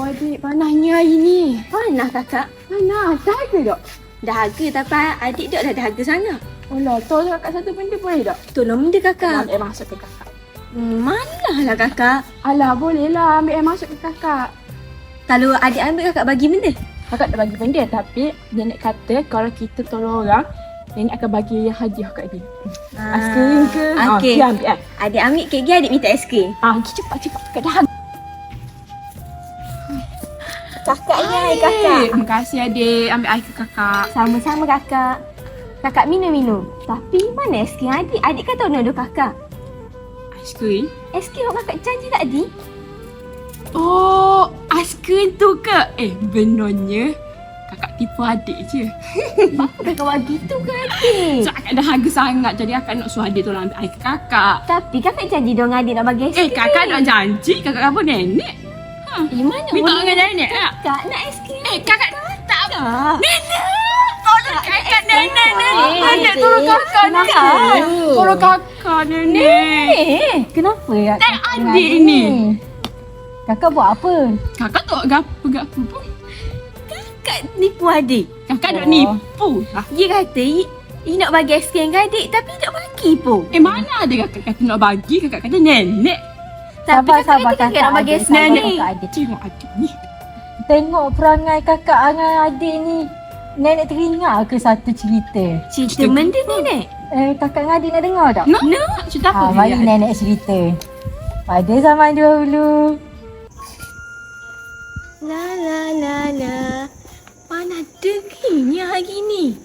adik, panasnya hari ni. Panas kakak? Panas, dahaga tak? Dahaga tapi adik tak dah dahaga sangat. Alah, tolong kakak satu benda boleh tak? Tolong benda kakak. Ambil air masuk ke kakak. Malah lah kakak. Alah, boleh lah ambil air masuk ke kakak. Kalau adik ambil kakak bagi benda. Kakak dah bagi benda tapi nenek kata kalau kita tolong orang, nenek akan bagi hadiah kat dia. Aiskrim ke? Okey. Dia ambil kan? Adik ambil kek dia, adik minta aiskrim. Cepat. Kakak dah. Kakak ni kakak. Terima kasih adik. Ambil air ke kakak. Sama-sama kakak. Kakak minum. Tapi mana aiskrim adik? Adik kan tahu nodoh kakak. Aiskrim? Aiskrim yang kakak janji tadi. Oh, aiskrim tu ke? Benarnya kakak tipu adik je. Apa kakak buat gitu ke adik? So, kakak dah harga sangat jadi kakak nak suruh adik tolong ambil air ke kakak. Tapi kakak janji dong adik nak bagi aiskrim. Kakak nak janji? Kakak apa nenek? Mana Minta boleh dengan nenek tak? Kakak nak aiskrim. Kakak tak apa. Kak. Nenek! Tolong kakak nenek. Nenek tolong Adik, kakak kenapa? nenek. Tolong kakak nenek. Kenapa ya? Dan adik ni. Kakak buat apa? Kakak tak gapo pun. Kakak nipu adik. Kakak nak nipu. Dia kata dia nak bagi aiskrim ke adik tapi tak bagi pun. Mana ada kakak kata nak bagi, kakak kata nenek. Tapi kakak kata kakak nak bagi aiskrim. Nenek. Tengok adik ni. Tengok perangai kakak dengan adik ni. Nenek teringat ke satu cerita? Cerita benda nenek. Kakak dengan adik nak dengar tak? Nak? Cerita apa? Mari nenek cerita. Pada zaman dahulu. La. Panas dengarnya hari ni.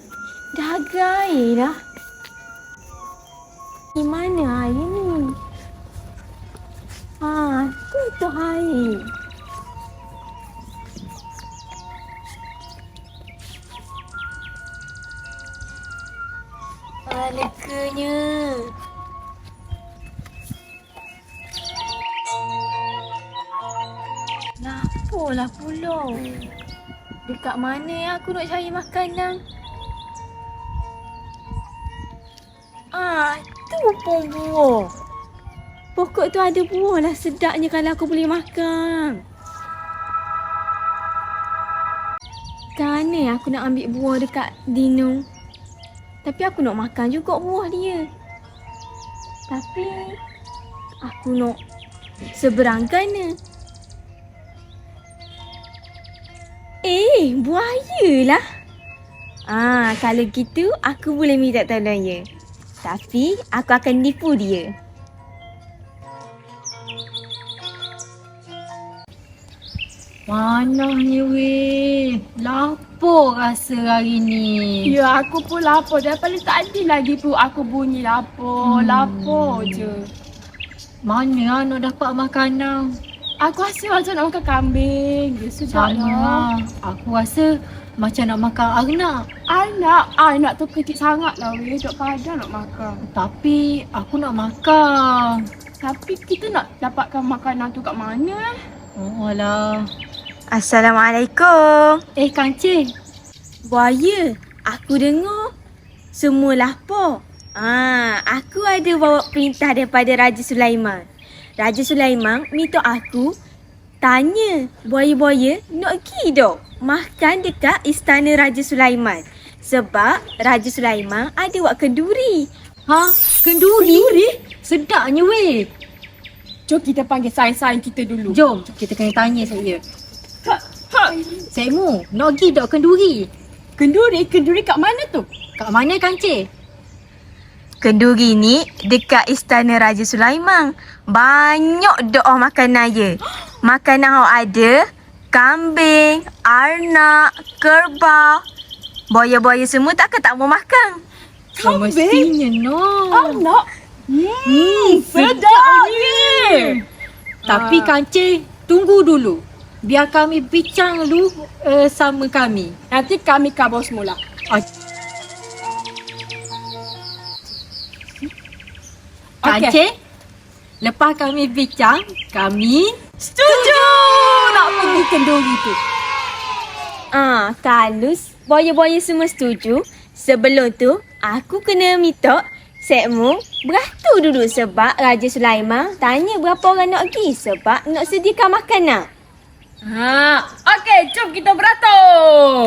Dahaga air dah. Di mana air ni? Tu air. Leganya. Lapolah pula. Dekat mana aku nak cari makanan? Tu pun buah. Pokok tu ada buah lah, sedapnya kalau aku boleh makan. Kan aku nak ambil buah dekat Dino. Tapi aku nak makan juga buah dia. Tapi aku nak seberang kana. Buaya lah. Kalau gitu aku boleh minta tolong dia. Tapi aku akan nipu dia. Manahnya weh. Lapar rasa hari ni. Ya, aku pun lapar. Daripada tadi lagi tu aku bunyi lapar. Lapar je. Mana nak dapat makanan? Aku rasa macam nak makan kambing. Dia sedaplah. Aku rasa macam nak makan arnak. Anak tu kecil sangat lah weh. Tak padan nak makan. Tapi aku nak makan. Tapi kita nak dapatkan makanan tu kat mana? Oh alah. Assalamualaikum. Kancil. Buaya, aku dengar semua lapar. Aku ada bawa perintah daripada Raja Sulaiman. Raja Sulaiman minta aku tanya buaya-buaya nak pergi tak makan dekat istana Raja Sulaiman. Sebab Raja Sulaiman ada buat kenduri. Kenduri? Sedapnya weh. Jom kita panggil sains-sains kita dulu. Jom kita kena tanya saya. Sekmu, nak pergi tak kenduri? Kenduri kat mana tu? Kat mana Kancil? Kenduri ni dekat istana Raja Sulaiman. Banyak doa makanan dia. Makanan yang ada kambing, arnak, kerbau. Buaya-buaya semua takkan tak mau makan. Semestinya no. Anak. Sedapnya. Tapi Kancil, tunggu dulu. Biar kami bincang dulu sama kami. Nanti kami kabur semula. Kancil, lepas kami bincang, kami Setuju nak pergi kenduri tu. Kalau buaya-buaya semua setuju, sebelum tu aku kena minta Sekmu beratur dulu sebab Raja Sulaiman tanya berapa orang nak pergi sebab nak sediakan makanan. Okey, jom kita beratur.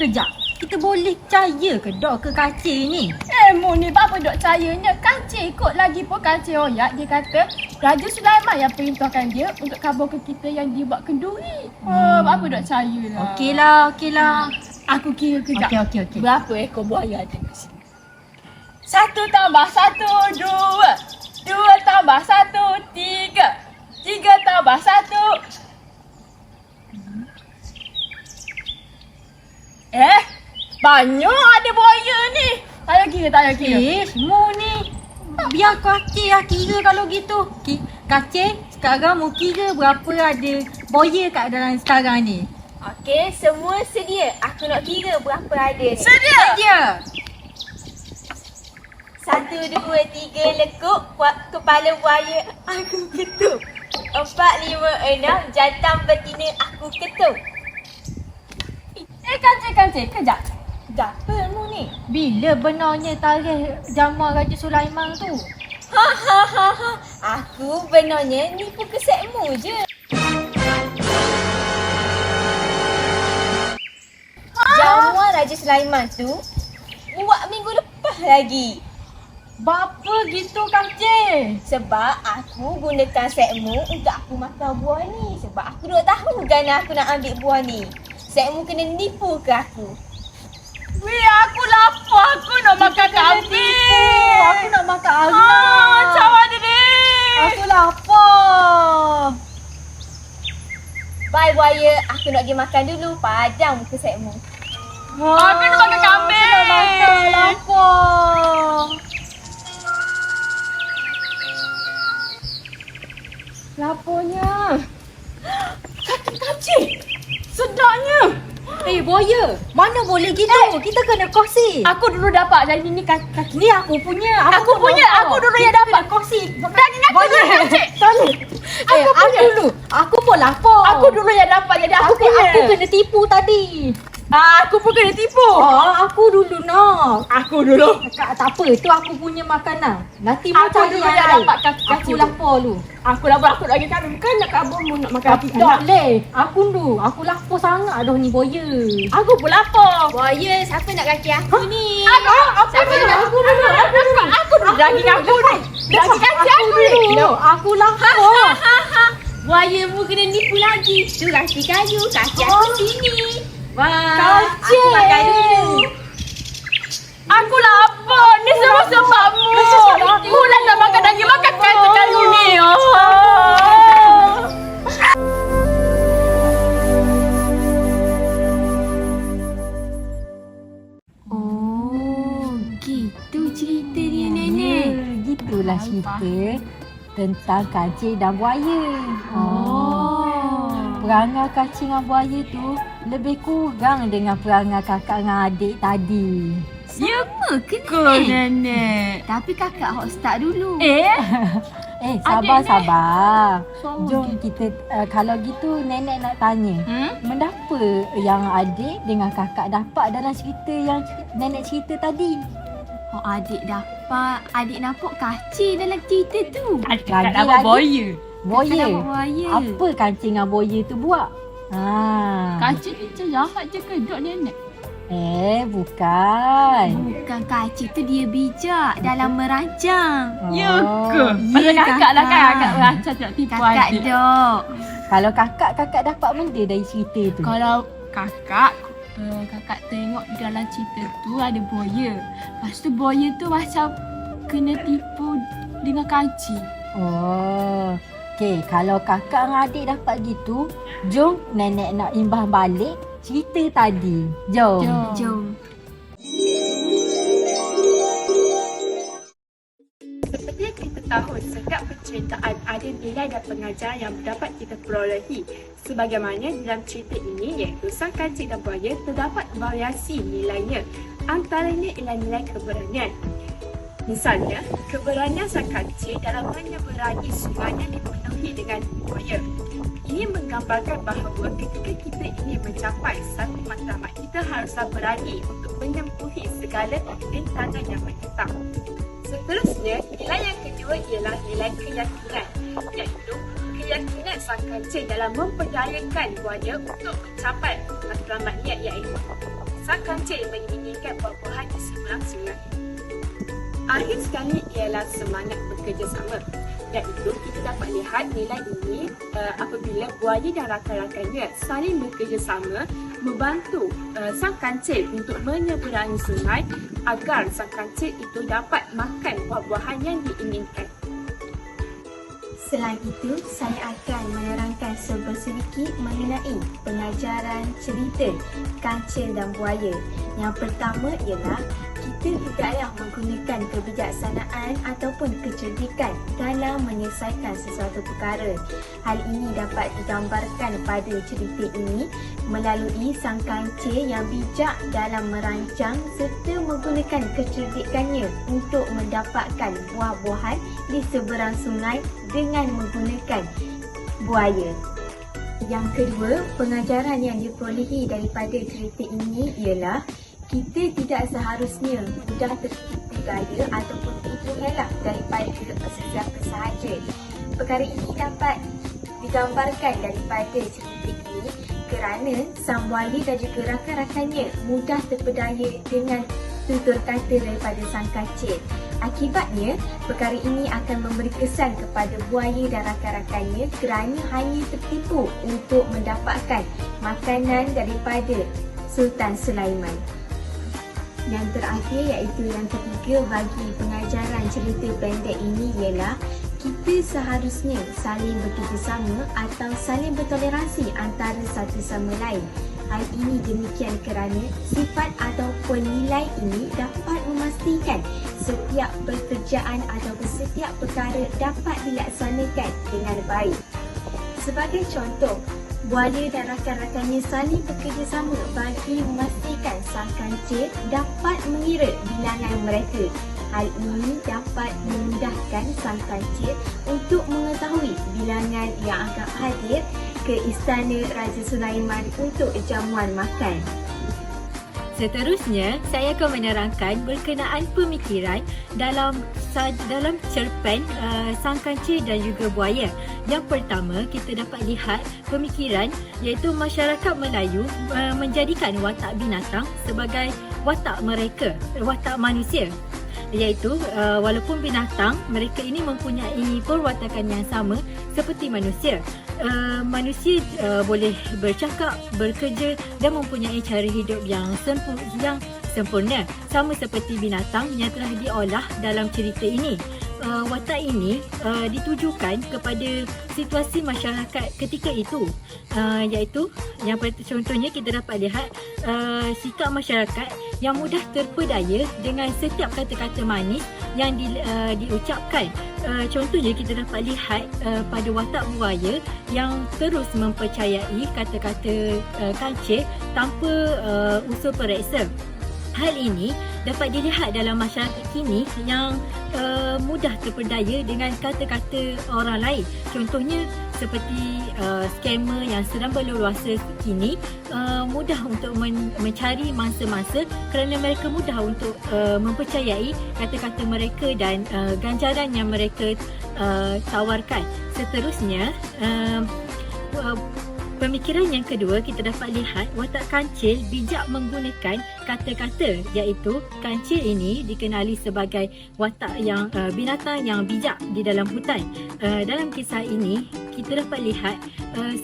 Kejap. Kita boleh percaya ke dok ke kancil ni? Mu ni apa dok percayanya? Kancil ikut lagi pun kancil oyak. Dia kata Raja Sulaiman yang perintahkan dia untuk kabur ke kita yang dia buat kenduri. Apa dok percaya lah. Okeylah. Aku kira kejap. Okey. Berapa ekor buaya ada kat sini? 1 tambah 1, 2. 2 tambah 1, 3. 3 tambah 1. Banyak ada buaya ni. Tak payah kira. Semua ni. Biar kancil lah kira kalau gitu. Kancil, sekarang mu kira berapa ada buaya kat dalam sekarang ni? Okey, semua sedia. Aku nak kira berapa ada ni. Sedia. 1, 2, 3 lekuk kepala buaya aku ketuk. 4, 5, 6 jantan betina aku ketuk. Kancil, kejap. Apa mu ni? Bila benarnya tarikh jamuan Raja Sulaiman tu? Aku benarnya nipu kesetmu je. Jamuan Raja Sulaiman tu buat minggu lepas lagi. Bapa gitu kancil? Sebab aku gunakan setmu untuk aku makan buah ni. Sebab aku dah tahu kan aku nak ambil buah ni. Setmu kena nipu ke aku. Weh, aku lapar. Aku nak makan kambing. Aku nak makan Arnab. Macam mana ni? Aku lapar. Bye buaya, aku nak pergi makan dulu. Padam muka setmu. Aku nak makan kambing. Aku nak makan, lapar. Lapornya. Kancil. Sedapnya. Buaya, mana boleh gitu? Kita kena kongsi. Aku dulu dapat. Jadi ni kaki. Ni aku punya. Aku punya. Aku dulu yang dapat. Kongsi. Daging aku dulu kancil. Aku dulu. Aku pun lapar. Aku dulu yang dapat. Jadi aku punya. Aku kena tipu tadi. Aku pun kena tipu. Aku dulu nak. Aku dulu. Tak apa, tu aku punya makanan. Nanti mu Aku cari dulu yang yang lain. dapat kaki Aku lapar lu. Aku lapar. Aku lagi kambing. Bukan nak kabur mu nak makan Tak kaki. boleh. Aku dulu. Aku lapar sangat dah ni buaya. Aku pun lapar. Buaya, siapa nak kaki aku ni? Aku dulu. Aku dulu. Daging aku dulu. Daging kaki aku dulu. Aku lapar. Buaya mu kena nipu lagi. Tu kaki kayu, kaki aku sini. Wah, Kancil. aku makan dulu. Aku lapar. Ni semua sebabmu. Mu lah nak makan daging. Makan kaki ni. Gitu cerita dia nenek. Gitulah cerita tentang kancil dan buaya. Perangai kancil dengan buaya tu lebih kurang dengan perangai kakak dengan adik tadi. Sama ke Nenek. Tapi kakak hot start dulu. Sabar. Sama Jom kita kalau gitu nenek nak tanya. Mengapa yang adik dengan kakak dapat dalam cerita yang nenek cerita tadi? Oh, adik dapat. Adik nampak kancil dalam cerita tu. Kakak dapat buaya. Buaya. Kakak dapat buaya. Apa kancil dengan buaya tu buat? Kancil ni macam jahat je ke dok nenek? Bukan. Bukan kancil tu, dia bijak dalam merancang. Ya ke? Pasal kakak lah kan. Kakak berancang tak tipu Kakak adik. dok. Kalau kakak dapat benda dari cerita tu. Kalau kakak tengok dalam cerita tu ada buaya. Lepas tu buaya tu macam kena tipu dengan kancil. Okey, kalau kakak dengan adik dapat gitu, jom nenek nak imbas balik cerita tadi. Jom. Jom. Seperti yang kita tahu, setiap penceritaan ada nilai dan pengajaran yang dapat kita perolehi. Sebagaimana dalam cerita ini, iaitu Sang Kancil dan Buaya, terdapat variasi nilainya. Antaranya ialah nilai keberanian. Misalnya, keberanian Sang Kancil dalam menyeberangi sungainya dipenuhi dengan buaya. Ini menggambarkan bahawa ketika kita ingin mencapai satu matlamat, kita haruslah berani untuk menempuhi segala rintangan yang menentang. Seterusnya, nilai yang kedua ialah nilai keyakinan, iaitu keyakinan sang kancil dalam memperdayakan buaya untuk mencapai matlamat niat, iaitu sang kancil menginginkan buah-buahan di seberang sungai. Akhir sekali ialah semangat bekerjasama, iaitu kita dapat lihat nilai ini apabila buaya dan rakan-rakannya saling bekerjasama membantu sang kancil untuk menyeberangi sungai agar sang kancil itu dapat makan buah-buahan yang diinginkan. Selain itu, saya akan menerangkan sedikit mengenai pengajaran cerita kancil dan buaya. Yang pertama ialah kita tidaklah menggunakan kebijaksanaan ataupun kecerdikan dalam menyelesaikan sesuatu perkara. Hal ini dapat digambarkan pada cerita ini melalui sang kancil yang bijak dalam merancang serta menggunakan kecerdikannya untuk mendapatkan buah-buahan di seberang sungai dengan menggunakan buaya. Yang kedua, pengajaran yang diperolehi daripada cerita ini ialah kita tidak seharusnya mudah tertipu gaya ataupun tipu helak daripada sesiapa sahaja. Perkara ini dapat digambarkan daripada cerita ini kerana sang buaya dan juga rakan-rakannya mudah terpedaya dengan tutur kata daripada sang kancil. Akibatnya, perkara ini akan memberi kesan kepada buaya dan rakan-rakannya kerana hanya tertipu untuk mendapatkan makanan daripada Sultan Sulaiman. Yang terakhir iaitu yang ketiga bagi pengajaran cerita pendek ini ialah kita seharusnya saling bekerjasama atau saling bertoleransi antara satu sama lain. Hal ini demikian kerana sifat ataupun nilai ini dapat memastikan setiap pekerjaan ataupun setiap perkara dapat dilaksanakan dengan baik. Sebagai contoh, buaya dan rakan-rakannya saling bekerjasama bagi memastikan sang kancil dapat mengira bilangan mereka. Hal ini dapat memudahkan sang kancil untuk mengetahui bilangan yang akan hadir ke istana Raja Sulaiman untuk jamuan makan. Seterusnya, saya akan menerangkan berkenaan pemikiran dalam cerpen sang kancil dan juga buaya. Yang pertama, kita dapat lihat pemikiran iaitu masyarakat Melayu menjadikan watak binatang sebagai watak mereka, watak manusia. Iaitu walaupun binatang, mereka ini mempunyai perwatakan yang sama seperti manusia. Manusia boleh bercakap, bekerja dan mempunyai cara hidup yang sempurna, sama seperti binatang yang telah diolah dalam cerita ini. Watak ini ditujukan kepada situasi masyarakat ketika itu, iaitu yang contohnya kita dapat lihat sikap masyarakat yang mudah terpedaya dengan setiap kata-kata manis yang diucapkan. Contohnya kita dapat lihat pada watak buaya yang terus mempercayai kata-kata kancil tanpa unsur pereksa. Hal ini dapat dilihat dalam masyarakat kini yang mudah terpedaya dengan kata-kata orang lain. Contohnya seperti skamer yang sedang berleluasa kini mudah untuk mencari mangsa-mangsa kerana mereka mudah untuk mempercayai kata-kata mereka dan ganjaran yang mereka tawarkan. Seterusnya, pemikiran yang kedua, kita dapat lihat watak kancil bijak menggunakan kata-kata, iaitu kancil ini dikenali sebagai watak yang binatang yang bijak di dalam hutan. Dalam kisah ini, kita dapat lihat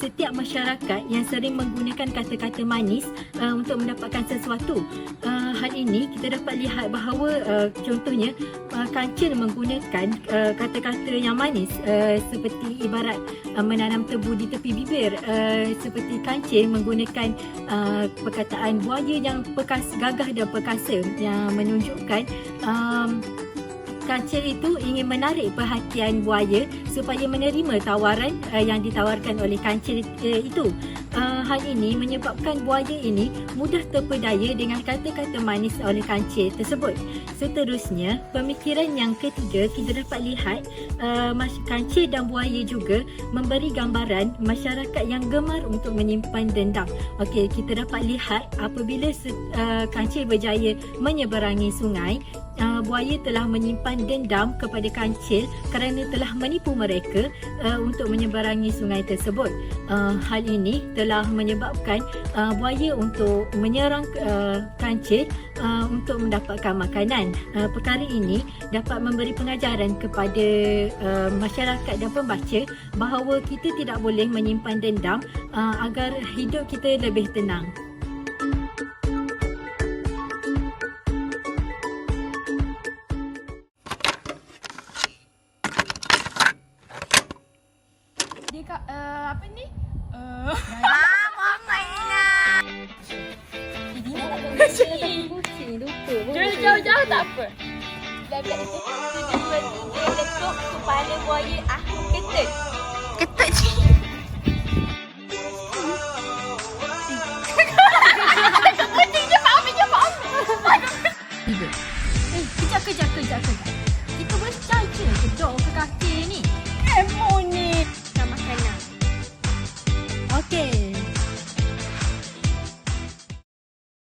setiap masyarakat yang sering menggunakan kata-kata manis untuk mendapatkan sesuatu. Hal ini kita dapat lihat bahawa contohnya kancil menggunakan kata-kata yang manis seperti ibarat menanam tebu di tepi bibir, seperti kancil menggunakan perkataan buaya yang gagah dan perkasa yang menunjukkan kancil itu ingin menarik perhatian buaya supaya menerima tawaran yang ditawarkan oleh kancil itu. Hal ini menyebabkan buaya ini mudah terpedaya dengan kata-kata manis oleh kancil tersebut. Seterusnya, pemikiran yang ketiga, kita dapat lihat kancil dan buaya juga memberi gambaran masyarakat yang gemar untuk menyimpan dendam. Okey, kita dapat lihat apabila kancil berjaya menyeberangi sungai, buaya telah menyimpan dendam kepada kancil kerana telah menipu mereka untuk menyeberangi sungai tersebut. Hal ini telah menyebabkan buaya untuk menyerang kancil untuk mendapatkan makanan. Perkara ini dapat memberi pengajaran kepada masyarakat dan pembaca bahawa kita tidak boleh menyimpan dendam agar hidup kita lebih tenang. Dia kat, apa ni? Mama Ina. Jauh-jauh tak apa. Budak-budak itu tiba-tiba dia lekuk kepala buaya aku ketut. Ketut je. Kejap. Kita boleh charge ke dok ke kaki ni? Emo ni.